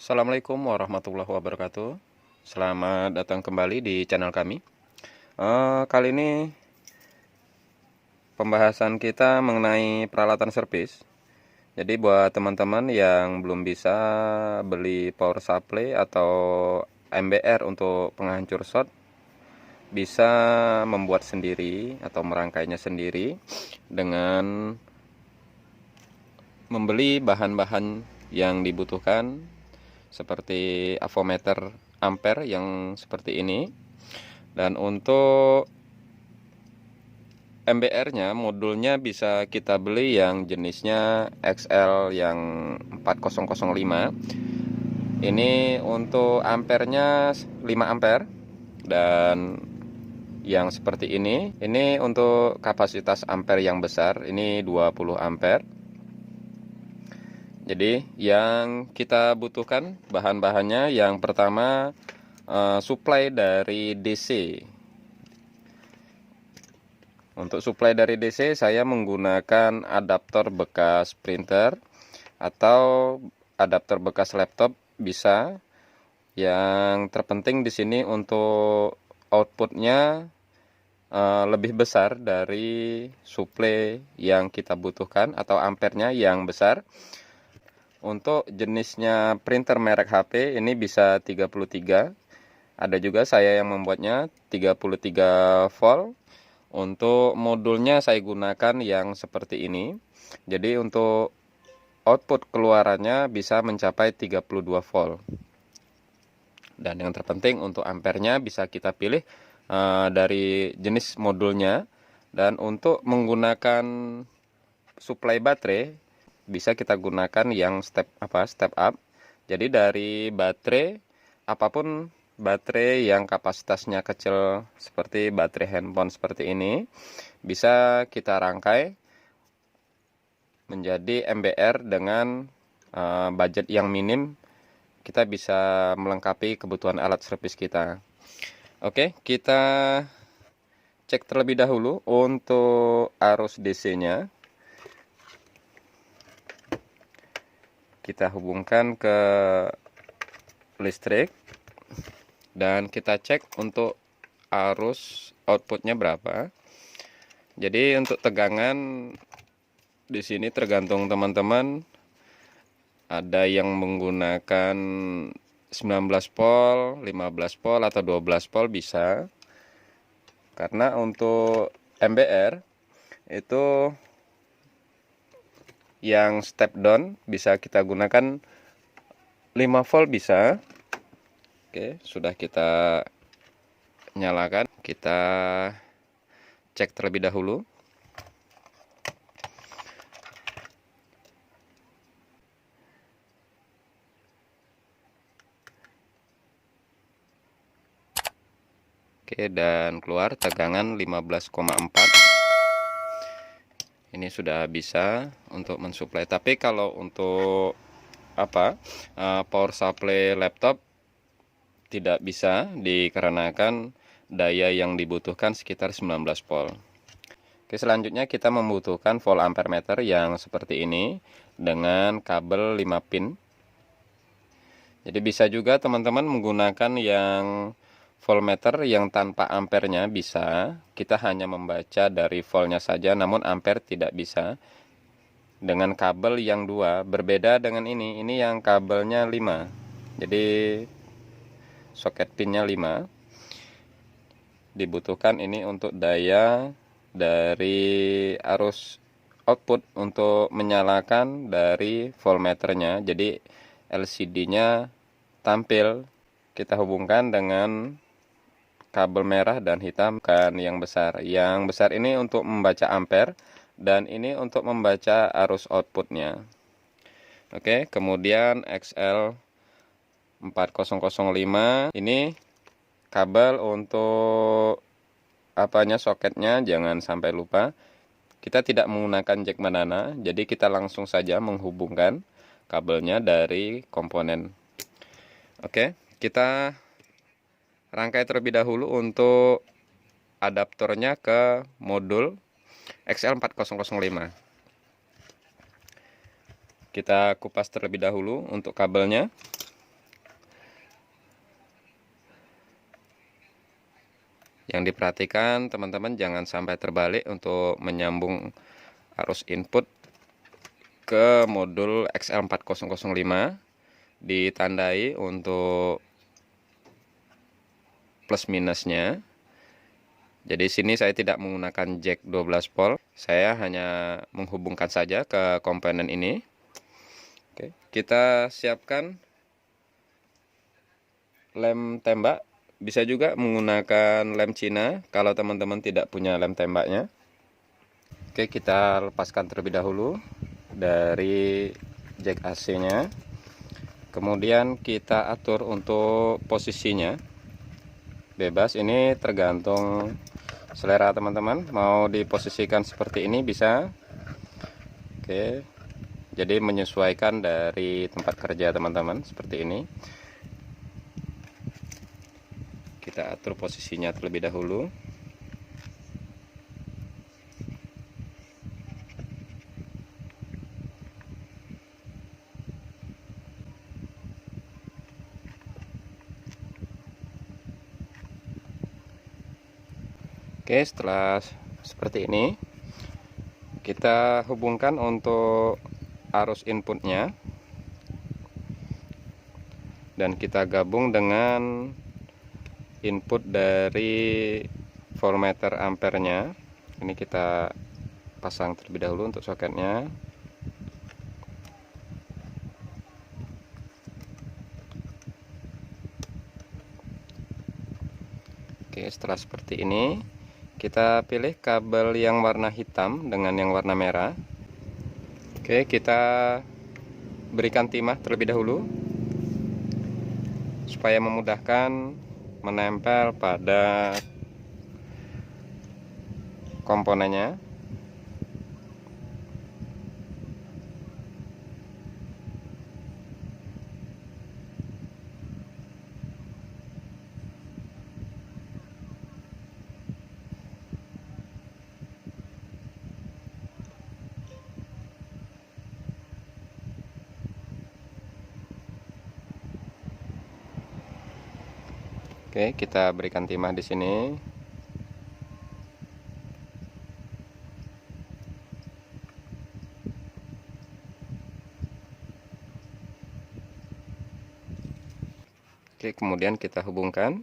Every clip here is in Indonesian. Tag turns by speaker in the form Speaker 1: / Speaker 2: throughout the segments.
Speaker 1: Assalamualaikum warahmatullahi wabarakatuh. Selamat datang kembali di channel kami. Kali ini pembahasan kita mengenai peralatan servis. Jadi buat teman-teman yang belum bisa beli power supply atau MBR untuk penghancur short, bisa membuat sendiri atau merangkainya sendiri dengan membeli bahan-bahan yang dibutuhkan seperti avometer ampere yang seperti ini. Dan untuk MBR-nya, modulnya bisa kita beli yang jenisnya XL yang 4005. Ini untuk ampernya 5 ampere, dan yang seperti ini untuk kapasitas ampere yang besar, ini 20 ampere. Jadi yang kita butuhkan bahan-bahannya, yang pertama suplai dari DC. Untuk suplai dari DC saya menggunakan adaptor bekas printer atau adaptor bekas laptop bisa. Yang terpenting di sini untuk outputnya lebih besar dari suplai yang kita butuhkan atau ampernya yang besar. Untuk jenisnya printer merek HP ini bisa 33. Ada juga saya yang membuatnya 33 volt. Untuk modulnya saya gunakan yang seperti ini. Jadi untuk output keluarannya bisa mencapai 32 volt. Dan yang terpenting untuk ampernya bisa kita pilih dari jenis modulnya. Dan untuk menggunakan suplai baterai bisa kita gunakan yang step up. Jadi dari baterai, apapun baterai yang kapasitasnya kecil seperti baterai handphone seperti ini, bisa kita rangkai menjadi MBR dengan budget yang minim. Kita bisa melengkapi kebutuhan alat servis kita. Oke, kita cek terlebih dahulu untuk arus DC-nya. Kita hubungkan ke listrik dan kita cek untuk arus outputnya berapa. Jadi untuk tegangan di sini tergantung teman-teman. Ada yang menggunakan 19 volt, 15 volt atau 12 volt bisa. Karena untuk MBR itu yang step down bisa kita gunakan 5 volt bisa. Oke, sudah kita nyalakan. Kita cek terlebih dahulu. Oke, dan keluar tegangan 15,4. Ini sudah bisa untuk mensuplai. Tapi kalau untuk power supply laptop tidak bisa, dikarenakan daya yang dibutuhkan sekitar 19 volt. Oke, selanjutnya kita membutuhkan volt ampere meter yang seperti ini dengan kabel 5 pin. Jadi bisa juga teman-teman menggunakan yang voltmeter yang tanpa ampernya bisa. Kita hanya membaca dari voltnya saja, namun ampere tidak bisa. Dengan kabel yang 2, berbeda dengan ini yang kabelnya 5. Jadi soket pinnya 5. Dibutuhkan ini untuk daya dari arus output untuk menyalakan dari voltmeternya. Jadi LCD-nya tampil. Kita hubungkan dengan kabel merah dan hitam kan yang besar. Yang besar ini untuk membaca ampere dan ini untuk membaca arus outputnya. Oke, kemudian XL 4005 ini kabel untuk soketnya jangan sampai lupa. Kita tidak menggunakan jack banana, jadi kita langsung saja menghubungkan kabelnya dari komponen. Oke, kita rangkai terlebih dahulu untuk adaptornya ke modul XL4005. Kita kupas terlebih dahulu untuk kabelnya. Yang diperhatikan teman-teman, jangan sampai terbalik untuk menyambung arus input ke modul XL4005. Ditandai untuk plus minusnya. Jadi sini saya tidak menggunakan jack 12 volt, saya hanya menghubungkan saja ke komponen ini. Oke, kita siapkan lem tembak. Bisa juga menggunakan lem Cina kalau teman-teman tidak punya lem tembaknya. Oke, kita lepaskan terlebih dahulu dari jack AC-nya. Kemudian kita atur untuk posisinya. Bebas, ini tergantung selera teman-teman. Mau diposisikan seperti ini bisa. Oke. Jadi menyesuaikan dari tempat kerja teman-teman seperti ini. Kita atur posisinya terlebih dahulu. Oke, setelah seperti ini kita hubungkan untuk arus inputnya dan kita gabung dengan input dari voltmeter ampernya. Ini kita pasang terlebih dahulu untuk soketnya. Oke, setelah seperti ini kita pilih kabel yang warna hitam dengan yang warna merah. Oke, kita berikan timah terlebih dahulu supaya memudahkan menempel pada komponennya. Oke, kita berikan timah di sini. Oke, kemudian kita hubungkan.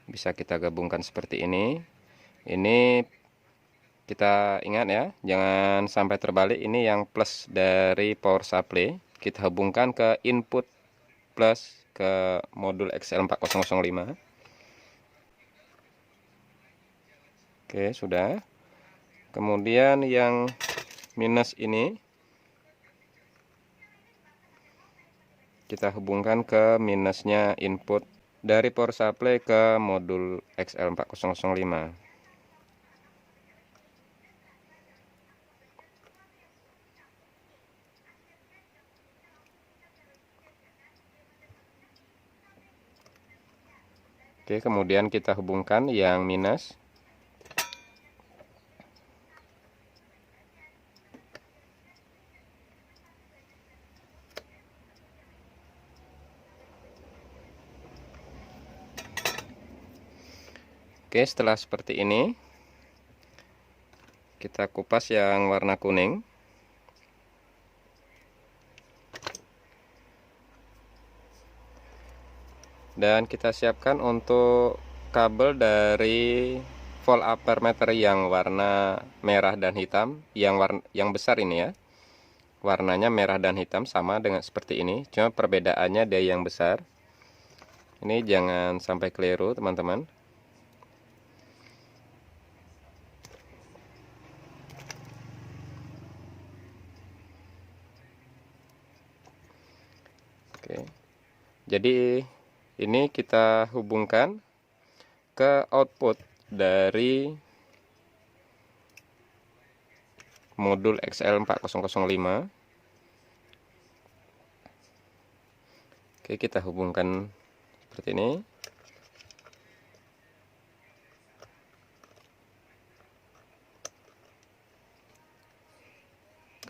Speaker 1: Bisa kita gabungkan seperti ini. Ini kita ingat ya, jangan sampai terbalik. Ini yang plus dari power supply. Kita hubungkan ke input plus ke modul XL4005. Oke, sudah. Kemudian yang minus ini kita hubungkan ke minusnya input dari power supply ke modul XL4005. Oke, kemudian kita hubungkan yang minus. Oke, setelah seperti ini kita kupas yang warna kuning. Dan kita siapkan untuk kabel dari volt ampermeter yang warna merah dan hitam, yang besar ini ya. Warnanya merah dan hitam sama dengan seperti ini, cuma perbedaannya dia yang besar. Ini jangan sampai keliru teman-teman. Oke. Jadi ini kita hubungkan ke output dari modul XL4005. Oke, kita hubungkan seperti ini.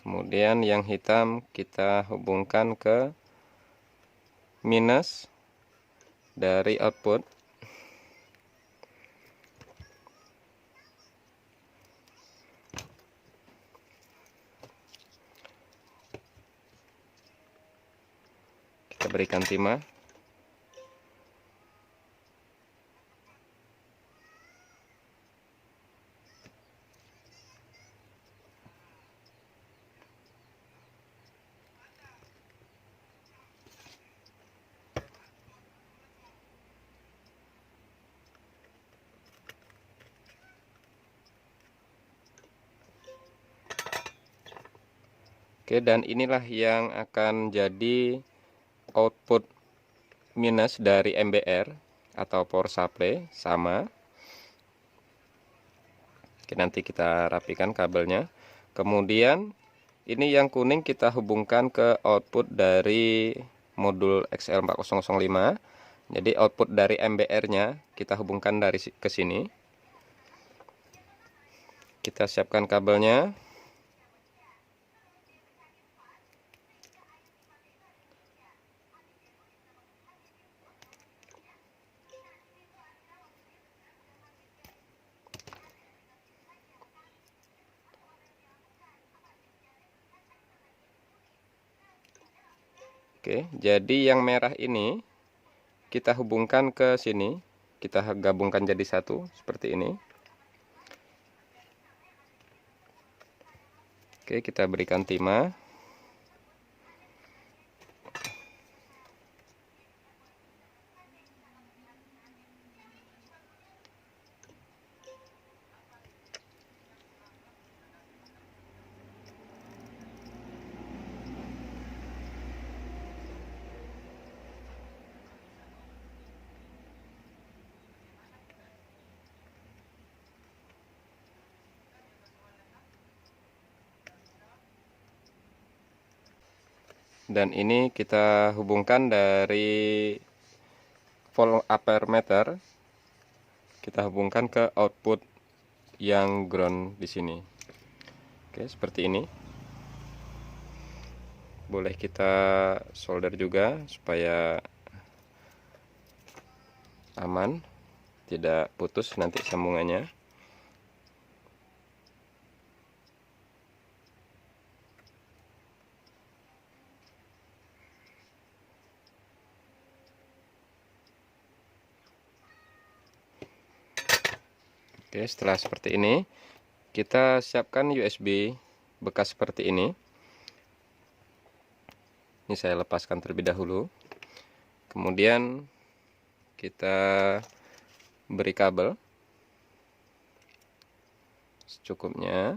Speaker 1: Kemudian yang hitam kita hubungkan ke minus dari output. Kita berikan timah. Oke, dan inilah yang akan jadi output minus dari MBR atau power supply sama. Oke, nanti kita rapikan kabelnya. Kemudian ini yang kuning kita hubungkan ke output dari modul XL4005. Jadi output dari MBR-nya kita hubungkan dari ke sini. Kita siapkan kabelnya. Oke, jadi yang merah ini kita hubungkan ke sini, kita gabungkan jadi satu seperti ini. Oke, kita berikan timah. Dan ini kita hubungkan dari volt ampere meter, kita hubungkan ke output yang ground di sini. Oke, seperti ini. Boleh kita solder juga supaya aman, tidak putus nanti sambungannya. Oke, setelah seperti ini, kita siapkan USB bekas seperti ini. Ini saya lepaskan terlebih dahulu. Kemudian kita beri kabel secukupnya.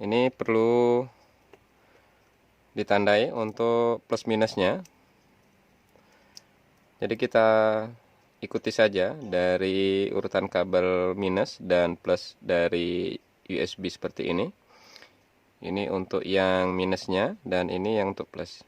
Speaker 1: Ini perlu ditandai untuk plus minusnya. Jadi kita ikuti saja dari urutan kabel minus dan plus dari USB seperti ini. Ini untuk yang minusnya dan ini yang untuk plus.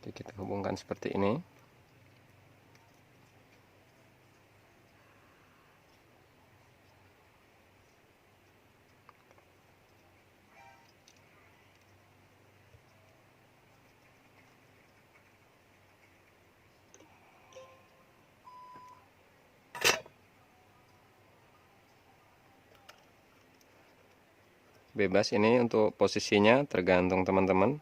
Speaker 1: Oke, kita hubungkan seperti ini. bebas. Ini untuk posisinya tergantung teman-teman.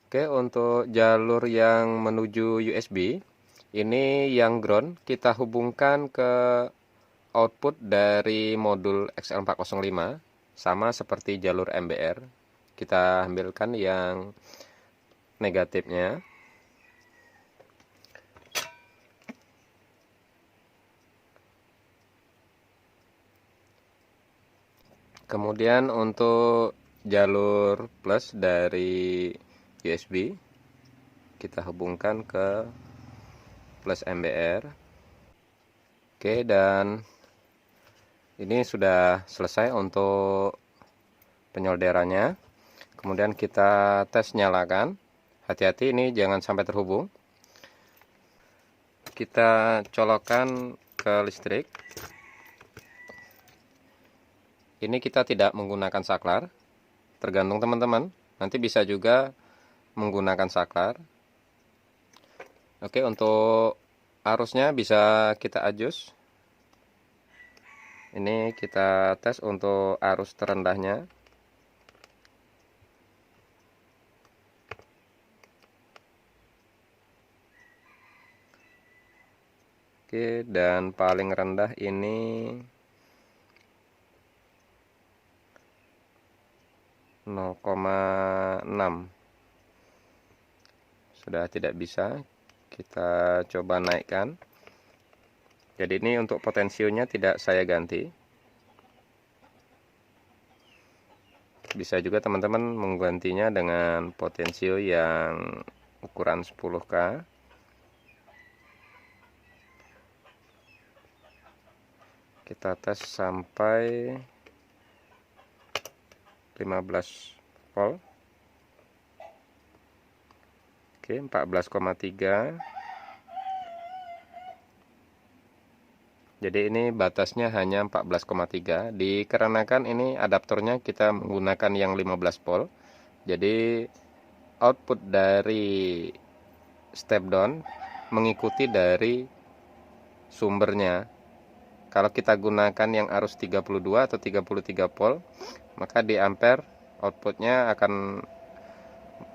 Speaker 1: Oke, untuk jalur yang menuju USB, ini yang ground kita hubungkan ke output dari modul XL405, sama seperti jalur MBR. Kita ambilkan yang negatifnya. Kemudian untuk jalur plus dari USB, kita hubungkan ke plus MBR. Oke, dan ini sudah selesai untuk penyolderannya. Kemudian kita tes nyalakan. Hati-hati, ini jangan sampai terhubung. Kita colokkan ke listrik. Ini kita tidak menggunakan saklar, tergantung teman-teman. Nanti bisa juga menggunakan saklar. Oke, untuk arusnya bisa kita adjust. Ini kita tes untuk arus terendahnya. Oke, dan paling rendah ini 0,6. Sudah tidak bisa. Kita coba naikkan. Jadi ini untuk potensionya tidak saya ganti. Bisa juga teman-teman menggantinya dengan potensio yang ukuran 10K. Kita tes sampai 15 volt. Oke, 14,3. Jadi ini batasnya hanya 14,3. Dikarenakan ini adaptornya kita menggunakan yang 15 volt. Jadi output dari step down mengikuti dari sumbernya. Kalau kita gunakan yang arus 32 atau 33 volt, maka di ampere outputnya akan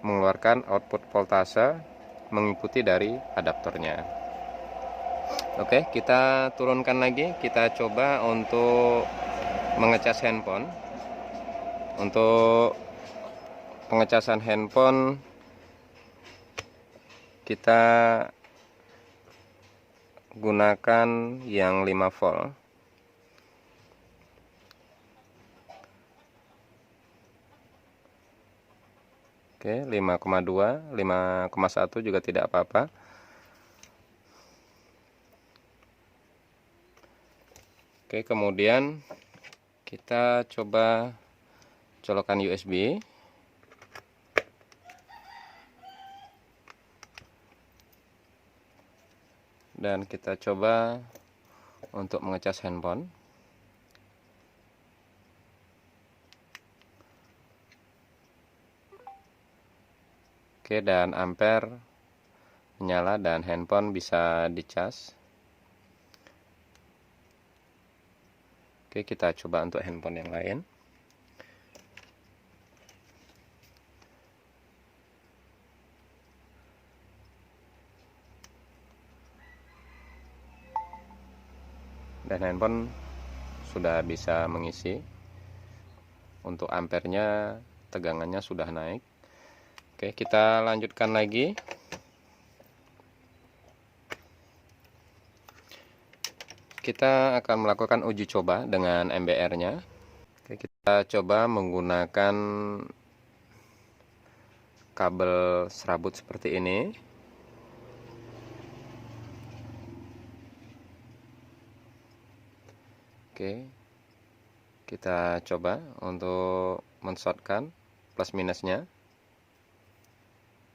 Speaker 1: mengeluarkan output voltase mengikuti dari adaptornya. Oke, kita turunkan lagi. Kita coba untuk mengecas handphone. Untuk pengecasan handphone kita gunakan yang 5 volt. Oke, 5,2, 5,1 juga tidak apa-apa. Oke, kemudian kita coba colokan USB. Dan kita coba untuk mengecas handphone. Oke, dan ampere menyala dan handphone bisa dicas. Oke, kita coba untuk handphone yang lain. Dan handphone sudah bisa mengisi. Untuk ampernya, tegangannya sudah naik. Oke, kita lanjutkan lagi. Kita akan melakukan uji coba dengan MBR-nya. Oke, kita coba menggunakan kabel serabut seperti ini. Oke, kita coba untuk menshortkan plus minusnya,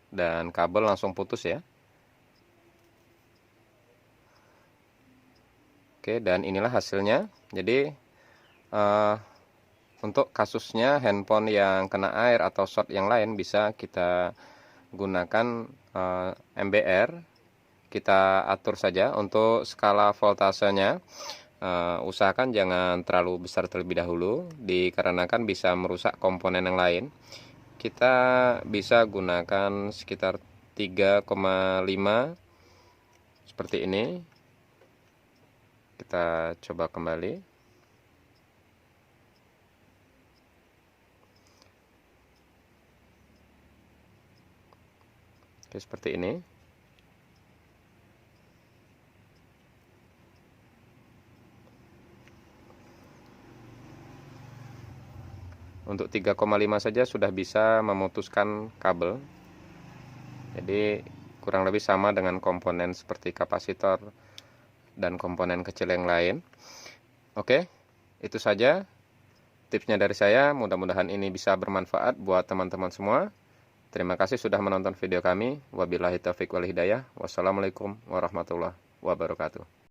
Speaker 1: dan kabel langsung putus ya. Oke, dan inilah hasilnya. Jadi untuk kasusnya handphone yang kena air atau short yang lain bisa kita gunakan MBR. Kita atur saja untuk skala voltasenya. Usahakan jangan terlalu besar terlebih dahulu, dikarenakan bisa merusak komponen yang lain. Kita bisa gunakan sekitar 3,5 seperti ini. Kita coba kembali. Oke, seperti ini. Untuk 3,5 saja sudah bisa memutuskan kabel. Jadi kurang lebih sama dengan komponen seperti kapasitor dan komponen kecil yang lain. Oke, itu saja tipsnya dari saya. Mudah-mudahan ini bisa bermanfaat buat teman-teman semua. Terima kasih sudah menonton video kami. Wabillahi taufiq wal hidayah. Wassalamualaikum warahmatullahi wabarakatuh.